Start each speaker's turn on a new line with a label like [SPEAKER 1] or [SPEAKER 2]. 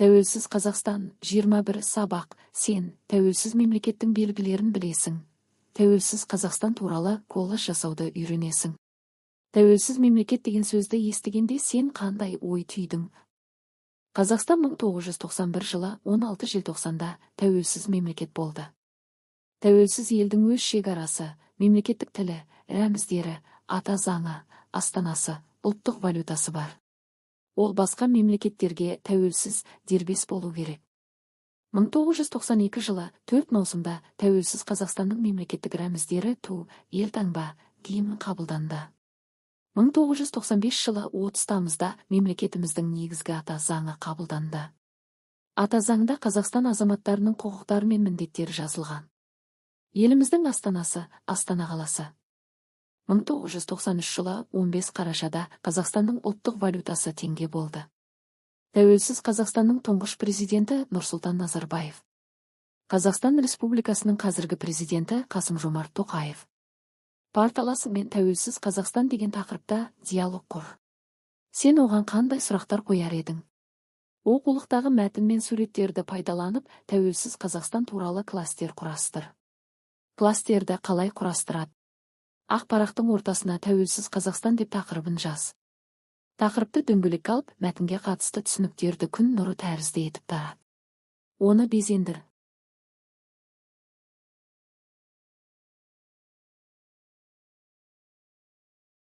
[SPEAKER 1] Тәуелсіз Қазақстан 21 сабақ. Сен тәуелсіз мемлекеттің белгілерін білесің. Тәуелсіз Қазақстан туралы коллаж жасауды үйренесің. Тәуелсіз мемлекет деген сөзді естігенде сен қандай ой түйдің? Қазақстан 1991 жылы 16 желтоқсанда тәуелсіз мемлекет болды. Тәуелсіз елдің өз шекарасы, мемлекеттік тілі, рәміздері, ата заңы, астанасы, ұлттық валютасы бар. Ол басқа мемлекеттерге тәуелсіз, дербес болу керек. 1992 жылы 4 маусымда тәуелсіз Қазақстанның мемлекеттік рәміздері ту, елтаңба, гимн қабылданды. 1995 жылы 30 тамызда мемлекетіміздің негізгі ата заңы қабылданды. Ата заңда Қазақстан азаматтарының құқықтары мен міндеттері жазылған. Еліміздің астанасы Астана қаласы. 1993 жылы 15 қарашада Қазақстанның ұлттық валютасы теңге болды. Тәуелсіз Қазақстанның тұңғыш президенті Нұрсұлтан Назарбаев. Қазақстан Республикасының қазіргі президенті Қасым-Жомарт Тоқаев. Парталасы мен тәуелсіз Қазақстан деген тақырыпта диалог құр. Сен оған қандай сұрақтар қояр едің? Оқулықтағы мәтін мен суреттерді пайдаланып, тәуелсіз Қазақстан туралы кластер құрастыр. Кластерді қалай құрастырады? Ақпараттың ортасына тәуелсіз Қазақстан деп тақырыбын жаз. Тақырыпты дөңгелек алып, мәтінге қатысты түсініктерді күн нұры тәрізді етіп тарат. Оны безендір.